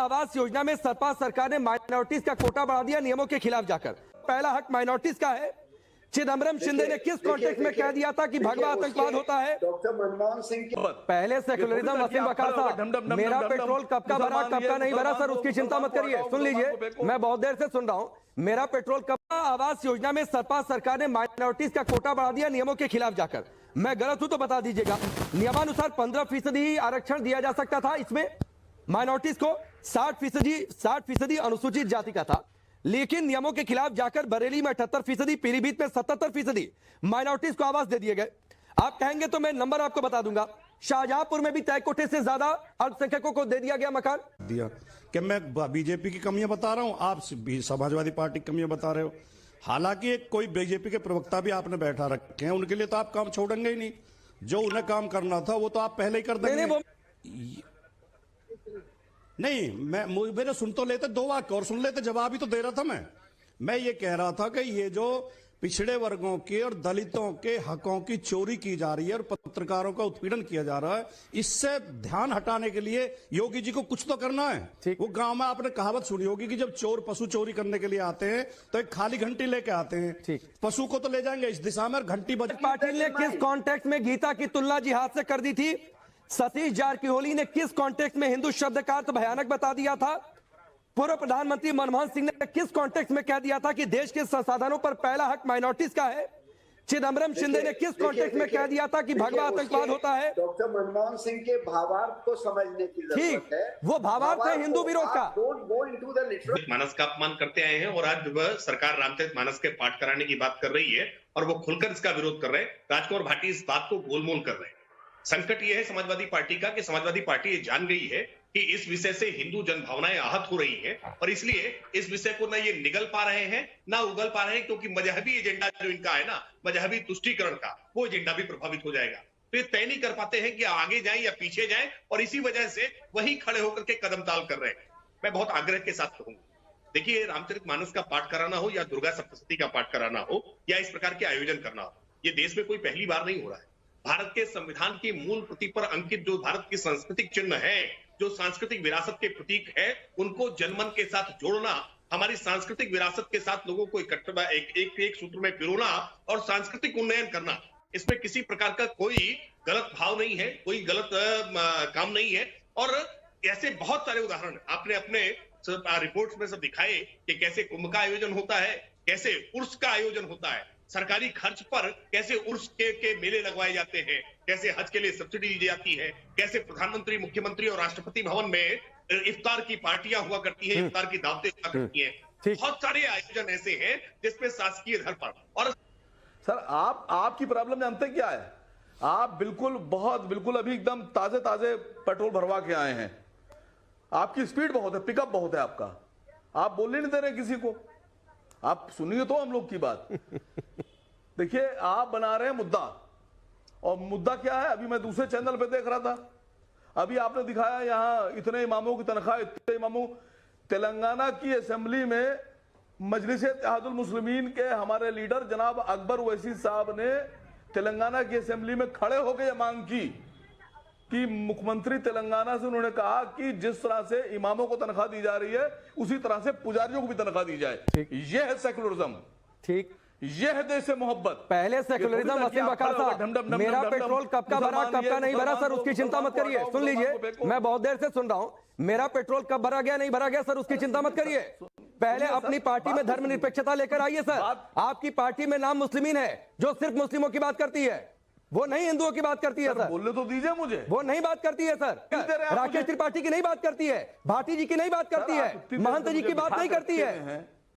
आवास योजना में सपा सरकार ने माइनॉरिटीज का कोटा बढ़ा दिया नियमों के खिलाफ जाकर। पहला हक माइनॉरिटीज का है। चिदम्बरम शिंदे ने किस कॉन्टेक्स्ट में कह दिया था कि भगवा आतंकवाद होता है? डॉक्टर मनमोहन सिंह की पहले सेकुलरिज्म वसीम वकार साहब, मेरा पेट्रोल कब का भरा कब का नहीं भरा सर उसकी चिंता मत करिए। सुन लीजिए, मैं बहुत देर से सुन रहा हूं। मेरा पेट्रोल कब आवास योजना में सपा सरकार ने माइनॉरिटीज का कोटा बढ़ा दिया नियमों के खिलाफ जाकर। मैं गलत हूं तो बता दीजिएगा। नियमानुसार 15% ही आरक्षण दिया जा सकता था, इसमें माइनॉरिटीज को 60% अनुसूचित जाति का था, लेकिन नियमों के खिलाफ जाकर बरेली में 78%, पीलीभीत में 77% माइनॉरिटीज को आवास दे दिए गए। आप कहेंगे तो मैं नंबर आपको बता दूंगा। शाहजहांपुर में भी तय कोटे से ज्यादा अल्पसंख्यकों को दे दिया गया मकान। दिया कि मैं बीजेपी की कमियां बता रहा हूं, आप समाजवादी पार्टी की कमियां बता रहे हो। हालांकि कोई बीजेपी के प्रवक्ता भी आपने बैठा रखे हैं, उनके लिए तो आप काम छोड़ेंगे ही नहीं। जो उन्हें काम करना था वो तो आप पहले ही कर देंगे। नहीं, मेरे सुन तो लेते, 2 वाक्य और सुन लेते, जवाब ही तो दे रहा था मैं ये कह रहा था कि ये जो पिछड़े वर्गों के और दलितों के हकों की चोरी की जा रही है और पत्रकारों का उत्पीड़न किया जा रहा है, इससे ध्यान हटाने के लिए योगी जी को कुछ तो करना है। वो गांव में आपने कहावत सुनी होगी कि जब चोर पशु चोरी करने के लिए आते हैं तो एक खाली घंटी लेके आते हैं। पशु को तो ले जाएंगे इस दिशा में, घंटी बज। पाटिल ने किस कॉन्टेक्स्ट में गीता की तुलना जिहाद से कर दी थी? सतीश जारकिहोली ने किस कॉन्टेक्स्ट में हिंदू शब्द का अर्थ भयानक बता दिया था? पूर्व प्रधानमंत्री मनमोहन सिंह ने किस कॉन्टेक्स्ट में कह दिया था कि देश के संसाधनों पर पहला हक माइनॉरिटीज का है? चिदम्बरम शिंदे ने किस कॉन्टेक्स्ट में कह दिया था कि भगवा आतंकवाद होता है? डॉक्टर मनमोहन सिंह के भावार्थ को समझने की जरूरत है। वो भावार्थ है हिंदू विरोध का। मानस का अपमान करते आए हैं और आज वह सरकार रामचरित मानस के पाठ कराने की बात कर रही है और वो खुलकर इसका विरोध कर रहे हैं। राजकुमार भाटी इस बात को गोलमोल कर रहे हैं। संकट यह है समाजवादी पार्टी का कि समाजवादी पार्टी ये जान गई है कि इस विषय से हिंदू जनभावनाएं आहत हो रही हैं और इसलिए इस विषय को ना ये निगल पा रहे हैं ना उगल पा रहे हैं, क्योंकि मजहबी एजेंडा जो इनका है ना, मजहबी तुष्टीकरण का, वो एजेंडा भी प्रभावित हो जाएगा। तो ये तय नहीं कर पाते हैं कि आगे जाएं या पीछे जाएं और इसी वजह से वही खड़े होकर के कदम ताल कर रहे हैं। मैं बहुत आग्रह के साथ कहूंगा, देखिए, रामचरित मानस का पाठ कराना हो या दुर्गा सप्तशती का पाठ कराना हो या इस प्रकार के आयोजन करना हो, ये देश में कोई पहली बार नहीं हो रहा है। भारत के संविधान की मूल प्रति पर अंकित जो भारत की सांस्कृतिक चिन्ह है, जो सांस्कृतिक विरासत के प्रतीक है, उनको जनमन के साथ जोड़ना, हमारी सांस्कृतिक विरासत के साथ लोगों को इकट्ठा एक सूत्र में पिरोना और सांस्कृतिक उन्नयन करना, इसमें किसी प्रकार का कोई गलत भाव नहीं है, कोई गलत काम नहीं है। और ऐसे बहुत सारे उदाहरण आपने अपने रिपोर्ट्स में सब दिखाए कि कैसे कुंभ का आयोजन होता है, कैसे उर्स का आयोजन होता है, सरकारी खर्च पर कैसे उर्स के मेले लगवाए जाते हैं, कैसे हज के लिए सब्सिडी दी जाती है, कैसे प्रधानमंत्री, मुख्यमंत्री और राष्ट्रपति भवन में इफ्तार की पार्टियां हुआ करती हैं, इफ्तार की दावतें हुआ करती हैं। बहुत सारे आयोजन ऐसे हैं जिसपे शासकीय धर पर। और सर, आपकी प्रॉब्लम जानते क्या है? आप बिल्कुल अभी एकदम ताजे पेट्रोल भरवा के आए हैं। आपकी स्पीड बहुत है, पिकअप बहुत है आपका, आप बोलने नहीं दे रहे किसी को। आप सुनिए तो हम लोग की बात। देखिए, आप बना रहे हैं मुद्दा, और मुद्दा क्या है? अभी मैं दूसरे चैनल पे देख रहा था, अभी आपने दिखाया यहां इतने इमामों की तनख्वाह, इतने इमामों। तेलंगाना की असेंबली में मजलिस इत्तेहादुल मुस्लिमीन के हमारे लीडर जनाब अकबर ओवैसी साहब ने तेलंगाना की असेंबली में खड़े होकर यह मांग की कि मुख्यमंत्री तेलंगाना से उन्होंने कहा कि जिस तरह से इमामों को तनख्वाह दी जा रही है उसी तरह से पुजारियों को भी तनख्वाह दी जाए। यह है सेकुलरिज्म। ठीक, यह है देश से मोहब्बत। पहले सेकुलरिज्म वसीम वकार साहब, मेरा पेट्रोल कब का भरा कब का नहीं भरा सर उसकी चिंता मत करिए। सुन लीजिए, मैं बहुत देर से सुन रहा हूं। मेरा पेट्रोल कब भरा गया नहीं भरा गया सर उसकी चिंता मत करिए। पहले अपनी पार्टी में धर्मनिरपेक्षता लेकर आइए सर। आपकी पार्टी में नाम मुस्लिमीन है जो सिर्फ मुस्लिमों की बात करती है, वो नहीं हिंदुओं की बात करती है सर। बोलने तो दीजिए मुझे। वो नहीं बात करती है सर। राकेश त्रिपाठी की नहीं बात करती है, भाटी जी की नहीं बात करती है, महंत जी की बात नहीं करती है।